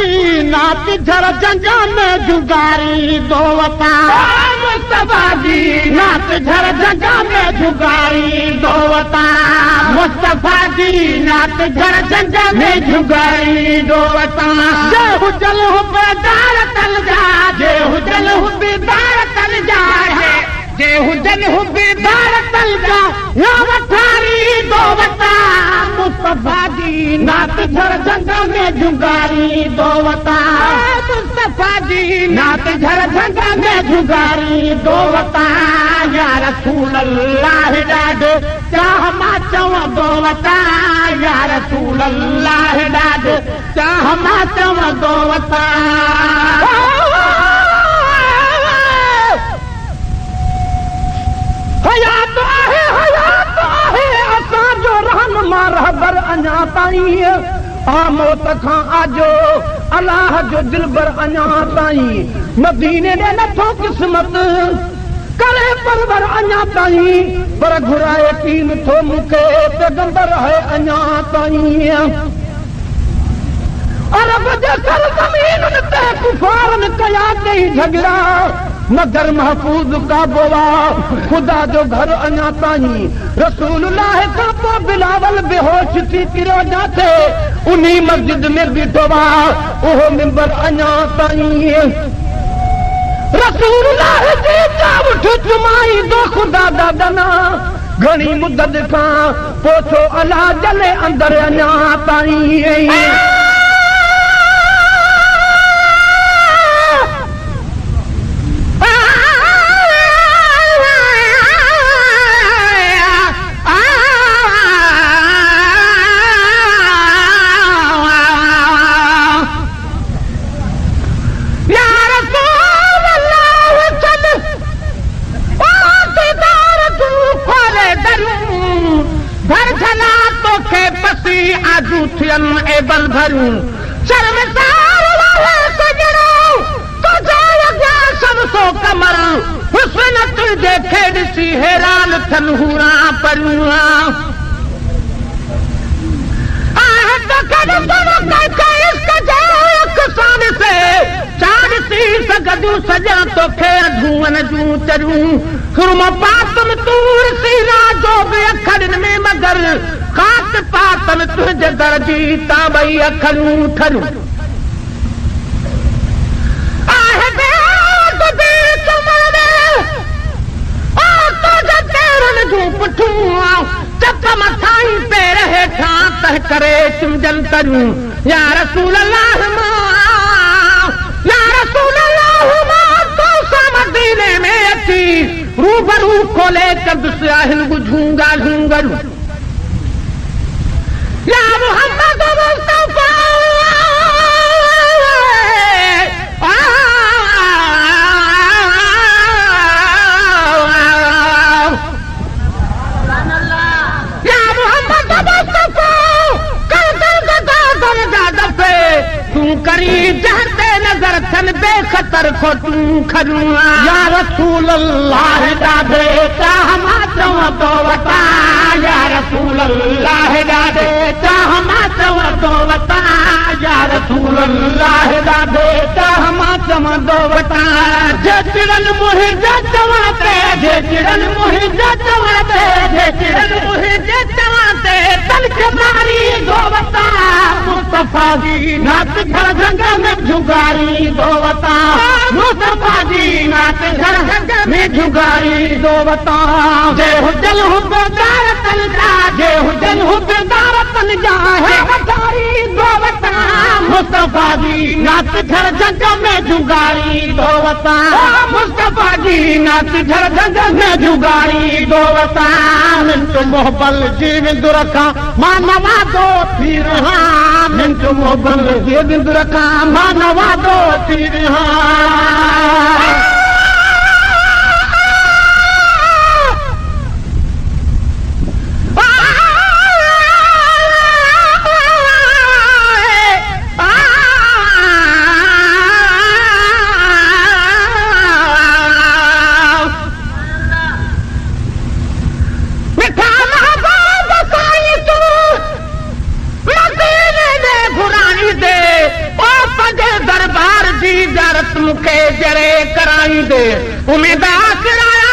जी नात झर जंगा में जुगारी दो वता मुस्तफा जी नात झर जंगा में जुगारी दो वता मुस्तफा जी नात झर जंगा में जुगारी दो वता जे हुजल हुबेदार तल जा जे हुजल हुबेदार तल जा जे हुजल हुबेदार तल जा या वठारी दो वता मुस्तफा जी नात झर जंगा में जुगारी दो वता मुस्तफा जी नात झर जंगा में जुगारी दो वता या रसूल अल्लाह ॾाढो चाह मां चवां दो वता या रसूल अल्लाह ॾाढो चाह मां चवां दो वता हयात आहे असांजो रहनुमा रहबर अञा ताईं आमोत खां आजो अलाह जो दिलबर अञा ताईं मदीने ॾे नथो क़िस्मत करे परवर अञा ताईं पर घुराए पी नथो मूंखे पैगंबर है अञा ताईं अरब जे सरज़मीन ते कुफारन कया कई झगड़ा मगर महफूज काबो खुदा जो घर अञा ताईं रसूलुल्लाह खां पोइ बिलावल बेहोश थी किरो जाथे उन्ही मस्जिद में बीठो उहो मिंबर अञा ताईं रसूलुल्लाह जी चावठ चुमाई दो खुदा दादना घणी मुदत खां पोछो अला जले अंदर अञा ताईं एबल भरूं शर्मसार वाले सजणो तो जाय गया सब सो कमर हुस्न तुझे खेड़सी हैरान थन हुरा परुआ आह तो कद सनक का इसका जाय कसान से चार सी सगदू सजा तो खे धुवन जू चरूं सुरमा पातम तूर सीना जो बे अखरन में मगर खात पातम तुझे दर्जी ताबई अखरूं ठरूं आहे बे तुझे चमने ओ तुझे तेरन जो पठूं चप मथाई पे रहे ठा तह करे चुमजन करूं या रसूल अल्लाह या रसूल अल्लाह तो मदीने में अची रूबरू खोले कद साहिल बुझूंगा झूंगरू या मोहम्मद मुस्तफा या मोहम्मद मुस्तफा तू करी जहते नजर थन बेखतर को तू खरूं या रसूल अल्लाह ॾाढे चाह मां चवां तो वता या रसूल अल्लाह ॾाढे चाह मां चवां तो वता या रसूल अल्लाह ॾाढे चाह मां चवां तो वता जे चिड़न मुहिंजा चवां ते जे चिड़न मुहिंजा चवां ते जे चिड़न मुहिंजा चवां ते तलक मारी दो वता मुस्तफा जी नात घर जंगा में जुगारी दो वता मुस्तफा जी नात घर जंगा में जुगारी दो वता जे हुजल हुबेदार तल जा जे हुजल हुबेदार तल जा है वतारी दो वता मुस्तफा जी नात घर जंगा में जुगारी दो वता मुस्तफा जी नात घर जंगा में जुगारी दो वता मिंट मोहब्बल जीवन दुरखा मानवा दो थी रहा मिंट मोहब्बल जीवन दुरखा मानवा दो थी रहा मूंखे जरे कराईंदे उमेदा किराया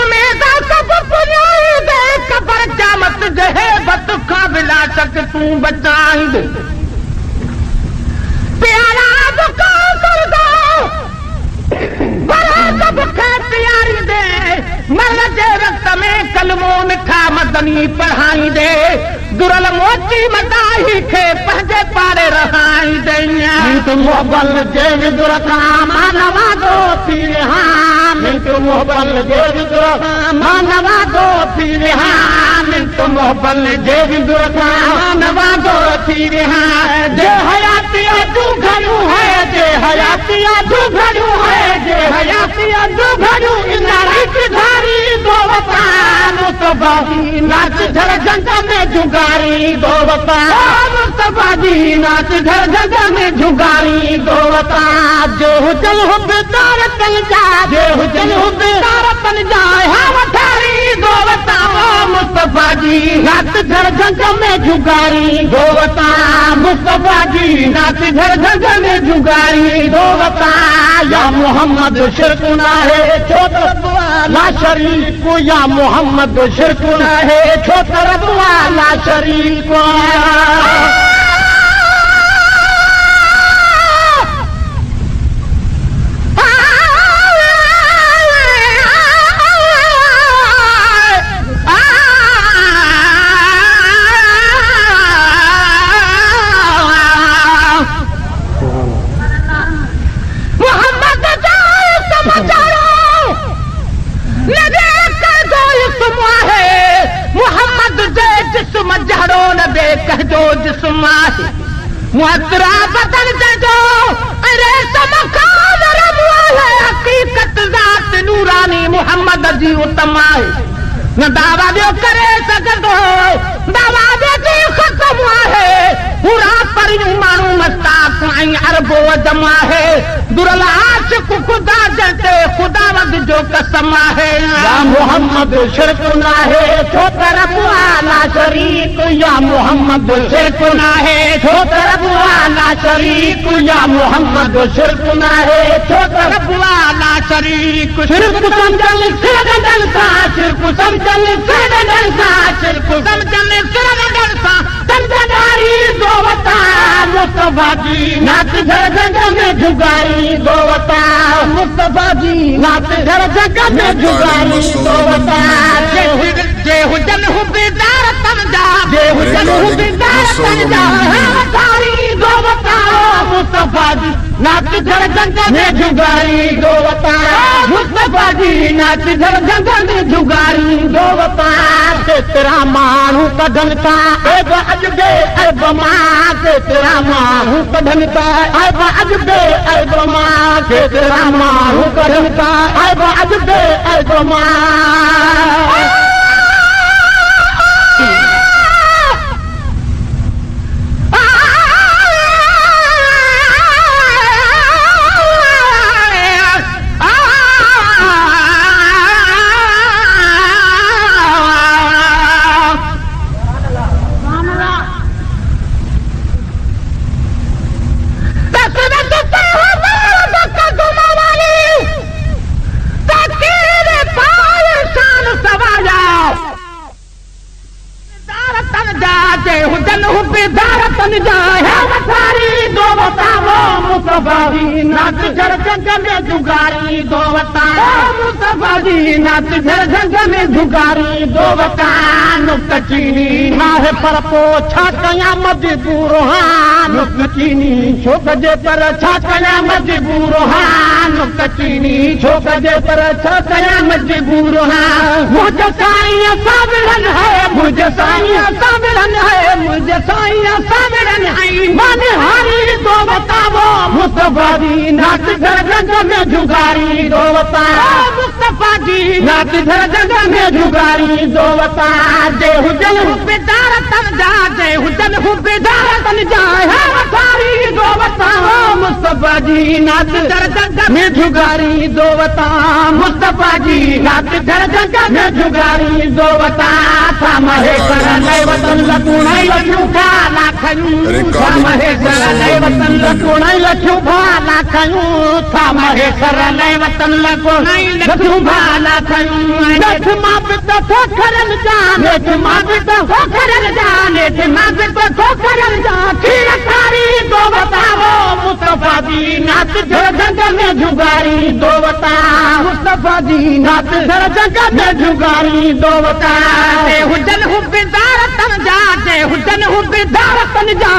उमेदा सभु पुॼाईंदे क़बर क़यामत जे हेबत खां विलासत तूं बचाईंदे प्यारा बुका करदा बड़ा सभु खे प्यारींदे मर्द जे रत में कलमो मिठा मदनी पढ़ाईंदे दुरल मोची मदाही खे पंहिंजे पारे रहाईंदे मोहबल जे विदुर खां मानवा दो थी रहा मिंटू मोहबल जे विदुर खां मानवा दो थी रहा मिंटू मोहबल जे विदुर खां मानवा दो थी रहा जे हयाती तू घणू है जे हयाती तू घणू है जे हयाती तू घणू इनारी धारी दो वता मुस्तफाजी नाच धर जंग में जुगारी दो वता मुस्तफाजी नाच धर जंग में जुगारी दो वता जो हुजल हो बेदार तन जा जो हुजल हो बेदार तन जा हा वठारी दो वता मुस्तफाजी नाच धर जंग में जुगारी दो वता मुस्तफाजी नाच धर जंग में जुगारी दो वता या मोहम्मद शिरक ना है छोटा ला शरीक या मोहम्मद शिरक ना है छोटा ला शरीक जिस्म आहे मुअतरा बदन जो अरे समखान रब आहे हकीकत ज़ात नूरानी मोहम्मद जी उत्तम आहे न दावा ॿियो करे सघंदो दावा जी ख़तम आहे पूरा परियूं माण्हू मस्ताक ऐं अरबो अजम आहे दुरल आशिक़ ख़ुदा जंहिंते ख़ुदा वद जो कसम आहे या मोहम्मद शिरक न आहे छो त रब ला शरीक या मोहम्मद शिरक न आहे छो त रब ला शरीक या मोहम्मद शिरक न आहे छो त रब ला शरीक शिरक समझल सिरगंडल सां शिरक समझल सिरगंडल सां शिरक समझल सिरगंडल सां समझदारी दो वता मुस्तफाजी नाच घर जंग में जुगारी दो वता मुस्तफाजी नाच घर जंग में जुगारी दो वता जे हुजन हु बेदार तन जा जे हुजन हु बेदार तन जा वतारी दो वता मुस्तफाजी नाच घर जंग में जुगारी दो वता मुस्तफाजी नाच घर जंग में जुगारी दो वता तेरा माण्हू कढनि था ऐब अॼु ऐब मां तेरा माण्हू कढनि था ऐब अॼु ऐब मां तेरा माण्हू कढनि था ऐब अॼु ऐब मां मुस्तफाजी नाच घर जंग में जुगारी दो वता मुस्तफाजी नाच घर जंग में जुगारी दो वता नुक्त चीनी ना है पर पो छा कया मजबूर हां नुक्त चीनी छो कजे पर छा कया मजबूर हां नुक्त चीनी छो कजे पर छा कया मजबूर हां मुझे साईं सावरन है मुझे साईं सावरन है मुझे साईं सावरन है मन हारी दो बतावो मुस्तफाजी नाच घर जंग में जुगारी दो वता मुस्तफाजी नाच घर जंग में जुगारी दो वता जे हुजन हु बेदार तन जा जे हुजन हु बेदार तन जा है वतारी दो वता मुस्तफाजी नाच घर जंग में जुगारी दो वता मुस्तफाजी नाच घर जंग में जुगारी दो वता था महे कर नए वतन लतुणाई लखा कयूं था महेश्वर लाइ वतन लॻोणाई लखियूं भाला कयूं था महेश्वर लाइ वतन लॻोणाई लखियूं भाला कयूं नेठ मां बि त ठोकरनि जा नेठ मां बि त ठोकरनि जा नेठ मां बि त ठोकरनि जा खीर कारी दो बताओ मुस्तफा जी नात घर जंग में जुगारी दो बता मुस्तफा जी नात घर जंग में जुगारी दो बता हुजन हुबेदार तन जा हुजन हुबेदार तन जा